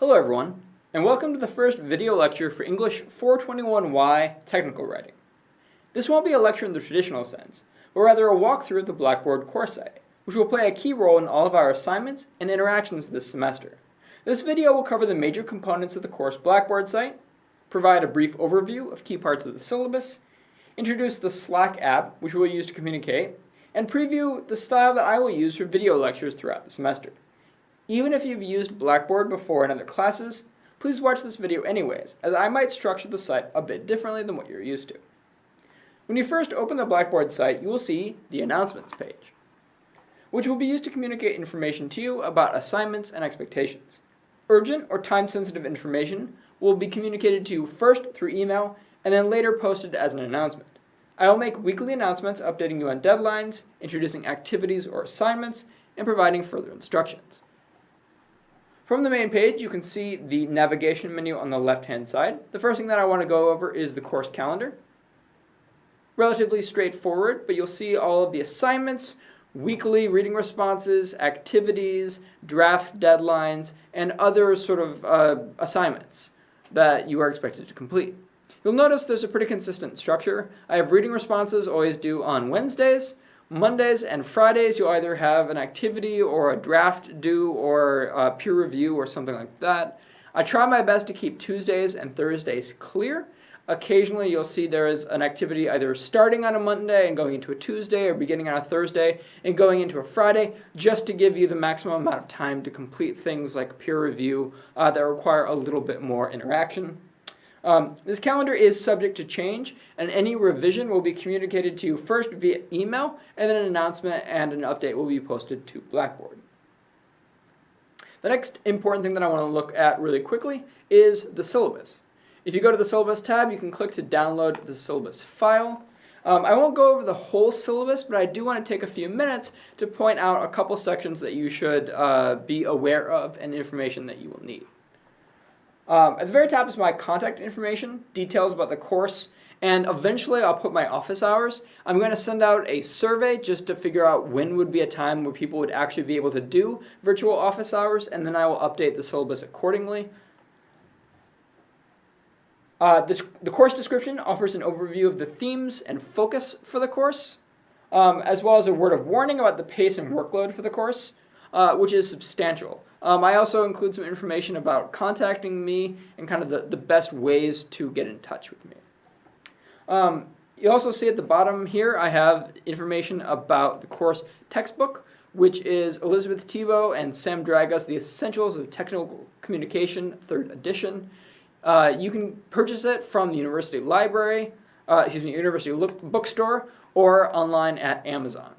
Hello everyone, and welcome to the first video lecture for English 421Y technical writing. This won't be a lecture in the traditional sense, but rather a walkthrough of the Blackboard course site, which will play a key role in all of our assignments and interactions this semester. This video will cover the major components of the course Blackboard site, provide a brief overview of key parts of the syllabus, introduce the Slack app, which we will use to communicate, and preview the style that I will use for video lectures throughout the semester. Even if you've used Blackboard before in other classes, please watch this video anyways, as I might structure the site a bit differently than what you're used to. When you first open the Blackboard site, you will see the announcements page, which will be used to communicate information to you about assignments and expectations. Urgent or time-sensitive information will be communicated to you first through email and then later posted as an announcement. I will make weekly announcements updating you on deadlines, introducing activities or assignments, and providing further instructions. From the main page, you can see the navigation menu on the left-hand side. The first thing that I want to go over is the course calendar. Relatively straightforward, but you'll see all of the assignments, weekly reading responses, activities, draft deadlines, and other sort of assignments that you are expected to complete. You'll notice there's a pretty consistent structure. I have reading responses always due on Wednesdays. Mondays and Fridays, you'll either have an activity or a draft due or a peer review or something like that. I try my best to keep Tuesdays and Thursdays clear. Occasionally, you'll see there is an activity either starting on a Monday and going into a Tuesday, or beginning on a Thursday and going into a Friday, just to give you the maximum amount of time to complete things like peer review that require a little bit more interaction. This calendar is subject to change, and any revision will be communicated to you first via email, and then an announcement and an update will be posted to Blackboard. The next important thing that I want to look at really quickly is the syllabus. If you go to the syllabus tab, you can click to download the syllabus file. I won't go over the whole syllabus, but I do want to take a few minutes to point out a couple sections that you should be aware of and information that you will need. At the very top is my contact information, details about the course, and eventually I'll put my office hours. I'm going to send out a survey just to figure out when would be a time where people would actually be able to do virtual office hours, and then I will update the syllabus accordingly. The course description offers an overview of the themes and focus for the course, as well as a word of warning about the pace and workload for the course, which is substantial. I also include some information about contacting me and kind of the best ways to get in touch with me. You also see at the bottom here I have information about the course textbook, which is Elizabeth Thibault and Sam Draga's The Essentials of Technical Communication, 3rd edition. You can purchase it from the university library, university bookstore, or online at Amazon.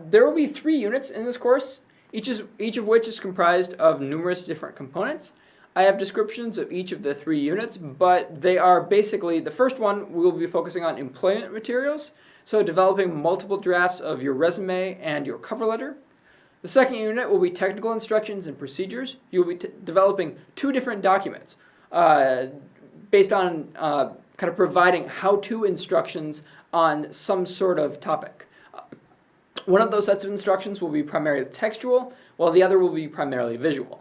There will be 3 units in this course, each of which is comprised of numerous different components. I have descriptions of each of the 3 units, but they are basically, the first one we will be focusing on employment materials, so developing multiple drafts of your resume and your cover letter. The second unit will be technical instructions and procedures. You will be developing 2 different documents based on kind of providing how-to instructions on some sort of topic. One of those sets of instructions will be primarily textual, while the other will be primarily visual.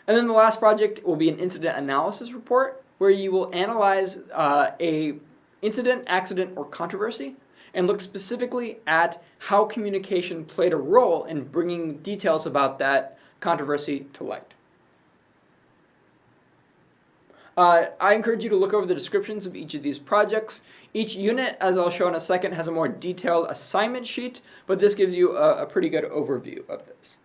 And then the last project will be an incident analysis report, where you will analyze a incident, accident, or controversy, and look specifically at how communication played a role in bringing details about that controversy to light. I encourage you to look over the descriptions of each of these projects. Each unit, as I'll show in a second, has a more detailed assignment sheet, but this gives you a pretty good overview of this.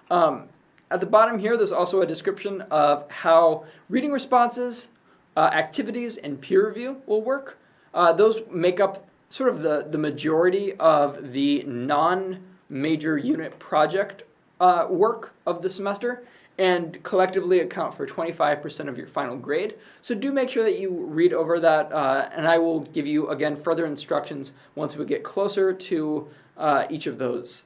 At the bottom here, there's also a description of how reading responses, activities, and peer review will work. Those make up sort of the majority of the non-major unit project work of the semester, and collectively account for 25% of your final grade. So do make sure that you read over that, and I will give you, again, further instructions once we get closer to each of those.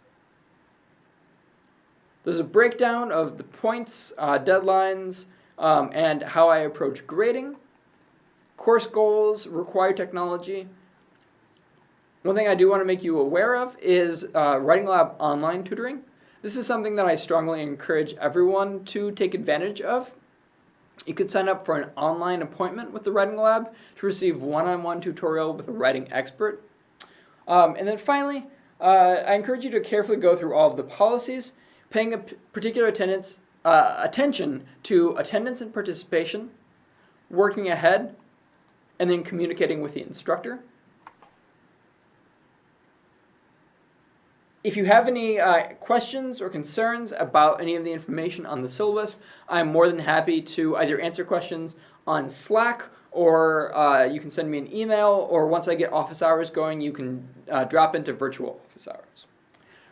There's a breakdown of the points, deadlines, and how I approach grading, course goals, required technology. One thing I do want to make you aware of is Writing Lab online tutoring. This is something that I strongly encourage everyone to take advantage of. You can sign up for an online appointment with the Writing Lab to receive one-on-one tutorial with a writing expert. And then finally, I encourage you to carefully go through all of the policies, paying a particular attention to attendance and participation, working ahead, and then communicating with the instructor. If you have any questions or concerns about any of the information on the syllabus, I'm more than happy to either answer questions on Slack, or you can send me an email, or once I get office hours going, you can drop into virtual office hours.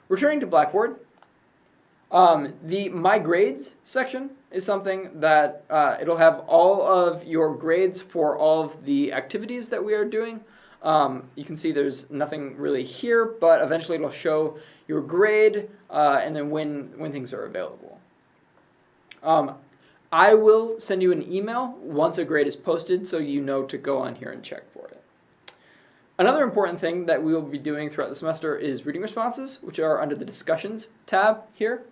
Returning to Blackboard, the My Grades section is something that it'll have all of your grades for all of the activities that we are doing. You can see there's nothing really here, but eventually it'll show your grade and then when things are available. I will send you an email once a grade is posted so you know to go on here and check for it. Another important thing that we will be doing throughout the semester is reading responses, which are under the Discussions tab here.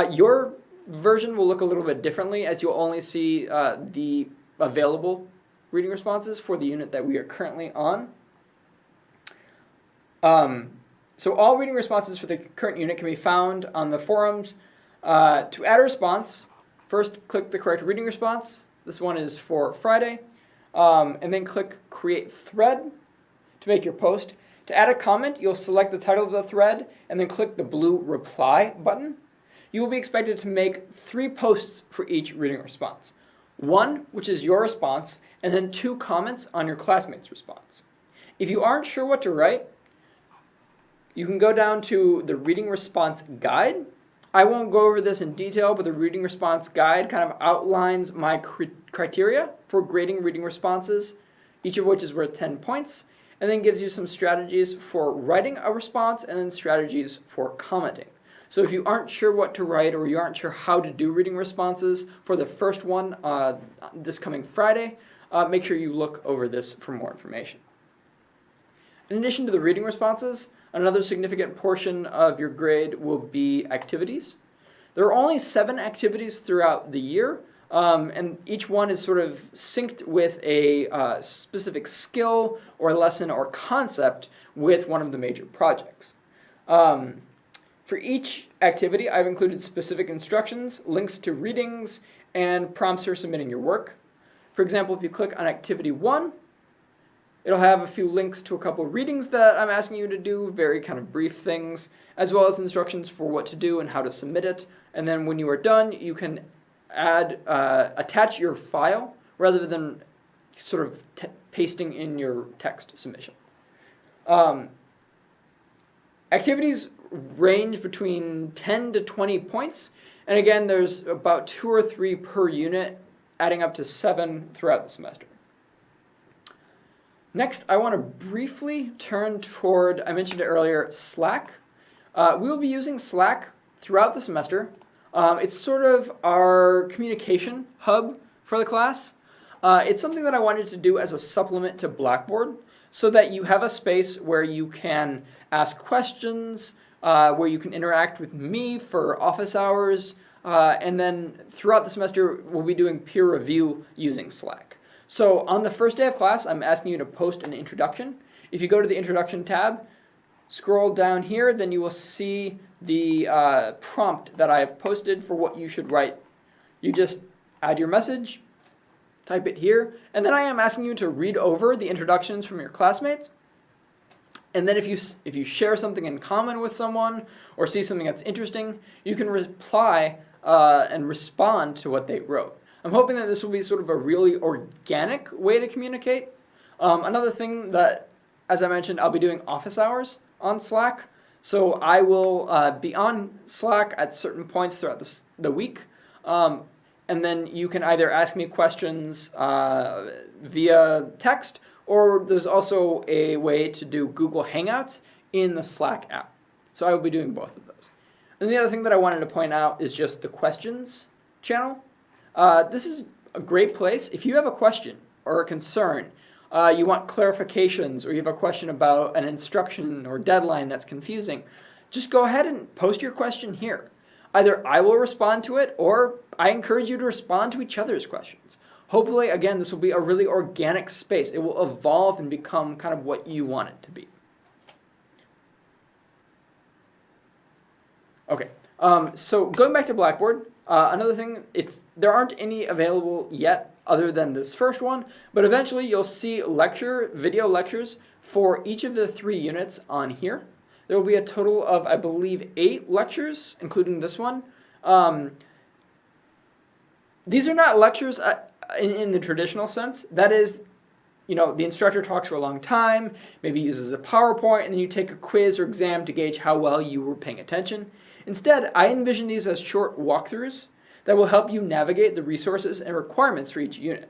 Your version will look a little bit differently, as you'll only see the available reading responses for the unit that we are currently on. So all reading responses for the current unit can be found on the forums. To add a response, first click the correct reading response. This one is for Friday. And then click Create Thread to make your post. To add a comment, you'll select the title of the thread and then click the blue Reply button. You will be expected to make 3 posts for each reading response. 1, which is your response, and then 2 comments on your classmate's response. If you aren't sure what to write, you can go down to the reading response guide. I won't go over this in detail, but the reading response guide kind of outlines my criteria for grading reading responses, each of which is worth 10 points, and then gives you some strategies for writing a response and then strategies for commenting. So if you aren't sure what to write, or you aren't sure how to do reading responses for the first one this coming Friday, make sure you look over this for more information. In addition to the reading responses, another significant portion of your grade will be activities. There are only 7 activities throughout the year, and each one is sort of synced with a specific skill or lesson or concept with one of the major projects. For each activity, I've included specific instructions, links to readings, and prompts for submitting your work. For example, if you click on Activity 1, it'll have a few links to a couple of readings that I'm asking you to do, very kind of brief things, as well as instructions for what to do and how to submit it. And then when you are done, you can attach your file rather than sort of pasting in your text submission. Activities range between 10 to 20 points, and again, there's about 2 or 3 per unit, adding up to 7 throughout the semester. Next, I want to briefly turn toward, I mentioned it earlier, Slack. We will be using Slack throughout the semester. It's sort of our communication hub for the class. It's something that I wanted to do as a supplement to Blackboard, so that you have a space where you can ask questions, where you can interact with me for office hours, and then throughout the semester, we'll be doing peer review using Slack. So on the first day of class, I'm asking you to post an introduction. If you go to the introduction tab, scroll down here, then you will see the prompt that I have posted for what you should write. You just add your message, type it here, and then I am asking you to read over the introductions from your classmates. And then if you share something in common with someone or see something that's interesting, you can reply and respond to what they wrote. I'm hoping that this will be sort of a really organic way to communicate. Another thing that, as I mentioned, I'll be doing office hours on Slack. So I will be on Slack at certain points throughout the week. And then you can either ask me questions via text, or there's also a way to do Google Hangouts in the Slack app. So I will be doing both of those. And the other thing that I wanted to point out is just the questions channel. This is a great place. If you have a question or a concern, you want clarifications, or you have a question about an instruction or deadline that's confusing, just go ahead and post your question here. Either I will respond to it, or I encourage you to respond to each other's questions. Hopefully, again, this will be a really organic space. It will evolve and become kind of what you want it to be. Okay, so going back to Blackboard, another thing, there aren't any available yet other than this first one, but eventually you'll see video lectures for each of the 3 units on here. There will be a total of, I believe, 8 lectures, including this one. These are not lectures in the traditional sense. That is, the instructor talks for a long time, maybe uses a PowerPoint, and then you take a quiz or exam to gauge how well you were paying attention. Instead, I envision these as short walkthroughs that will help you navigate the resources and requirements for each unit.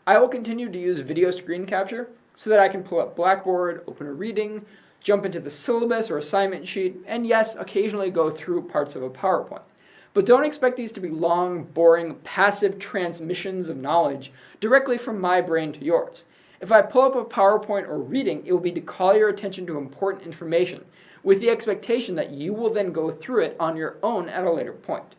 I will continue to use video screen capture so that I can pull up Blackboard, open a reading, jump into the syllabus or assignment sheet, and yes, occasionally go through parts of a PowerPoint. But don't expect these to be long, boring, passive transmissions of knowledge directly from my brain to yours. If I pull up a PowerPoint or reading, it will be to call your attention to important information, with the expectation that you will then go through it on your own at a later point.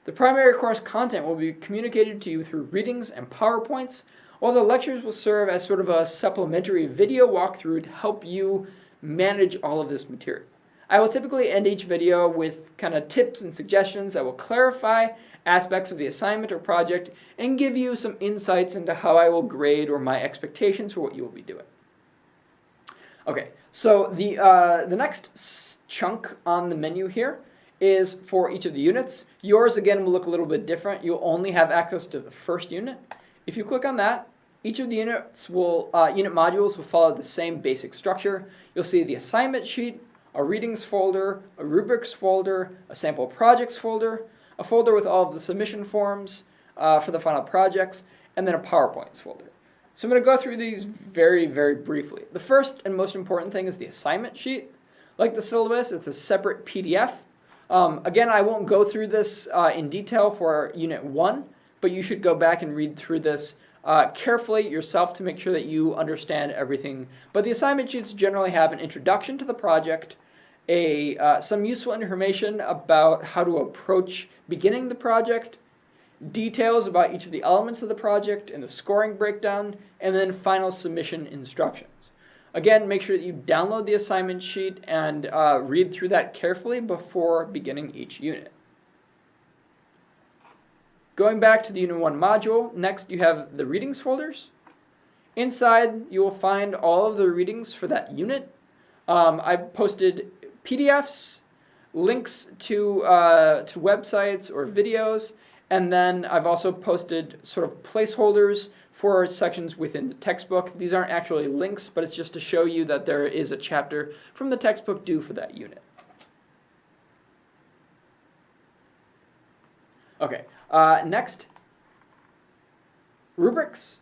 The primary course content will be communicated to you through readings and PowerPoints, while the lectures will serve as sort of a supplementary video walkthrough to help you manage all of this material. I will typically end each video with kind of tips and suggestions that will clarify aspects of the assignment or project and give you some insights into how I will grade or my expectations for what you will be doing. Okay, so the next chunk on the menu here is for each of the units. Yours, again, will look a little bit different. You'll only have access to the first unit. If you click on that, each of the unit modules will follow the same basic structure. You'll see the assignment sheet, a readings folder, a rubrics folder, a sample projects folder, a folder with all of the submission forms for the final projects, and then a PowerPoints folder. So I'm going to go through these very, very briefly. The first and most important thing is the assignment sheet. Like the syllabus, it's a separate PDF. Again, I won't go through this in detail for Unit 1, but you should go back and read through this carefully yourself to make sure that you understand everything. But the assignment sheets generally have an introduction to the project, some useful information about how to approach beginning the project, details about each of the elements of the project and the scoring breakdown, and then final submission instructions. Again, make sure that you download the assignment sheet and read through that carefully before beginning each unit. Going back to the Unit 1 module, next you have the readings folders. Inside, you will find all of the readings for that unit. I've posted PDFs, links to websites or videos, and then I've also posted sort of placeholders for sections within the textbook. These aren't actually links, but it's just to show you that there is a chapter from the textbook due for that unit. Okay, next, rubrics.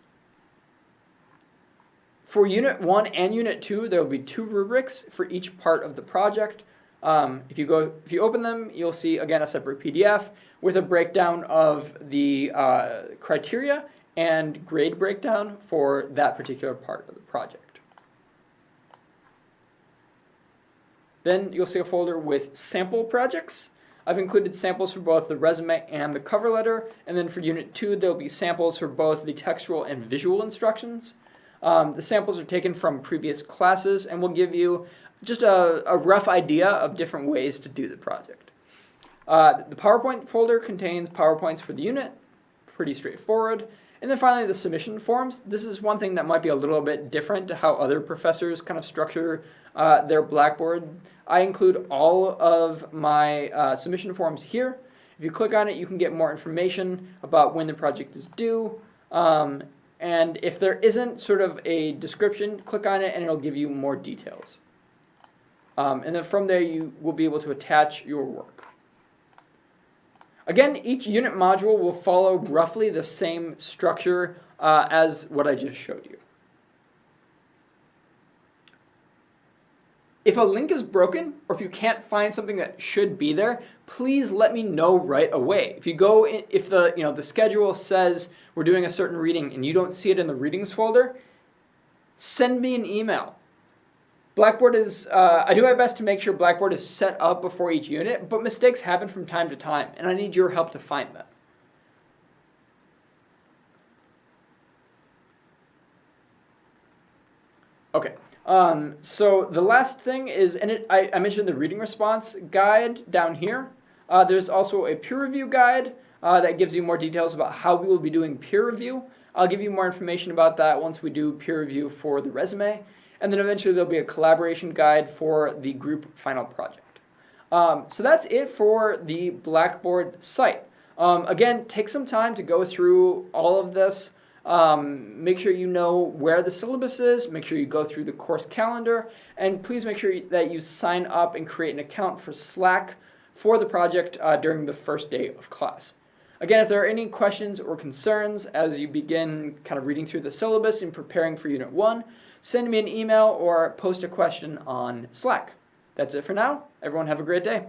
For Unit 1 and Unit 2, there will be 2 rubrics for each part of the project. If you open them, you'll see, again, a separate PDF with a breakdown of the criteria and grade breakdown for that particular part of the project. Then you'll see a folder with sample projects. I've included samples for both the resume and the cover letter, and then for Unit 2, there'll be samples for both the textual and visual instructions. The samples are taken from previous classes and will give you just a rough idea of different ways to do the project. The PowerPoint folder contains PowerPoints for the unit, pretty straightforward. And then finally, the submission forms. This is one thing that might be a little bit different to how other professors kind of structure their Blackboard. I include all of my submission forms here. If you click on it, you can get more information about when the project is due. And if there isn't sort of a description, click on it and it'll give you more details. And then from there, you will be able to attach your work. Again, each unit module will follow roughly the same structure as what I just showed you. If a link is broken, or if you can't find something that should be there, please let me know right away. If you go in, if the schedule says we're doing a certain reading and you don't see it in the readings folder, send me an email. Blackboard is, I do my best to make sure Blackboard is set up before each unit, but mistakes happen from time to time, and I need your help to find them. Okay, so the last thing is, I mentioned the reading response guide down here. There's also a peer review guide that gives you more details about how we will be doing peer review. I'll give you more information about that once we do peer review for the resume. And then eventually there'll be a collaboration guide for the group final project. So that's it for the Blackboard site. Again, take some time to go through all of this. Make sure you know where the syllabus is, make sure you go through the course calendar, and please make sure that you sign up and create an account for Slack for the project during the first day of class. Again, if there are any questions or concerns as you begin kind of reading through the syllabus and preparing for Unit 1, send me an email or post a question on Slack. That's it for now. Everyone have a great day.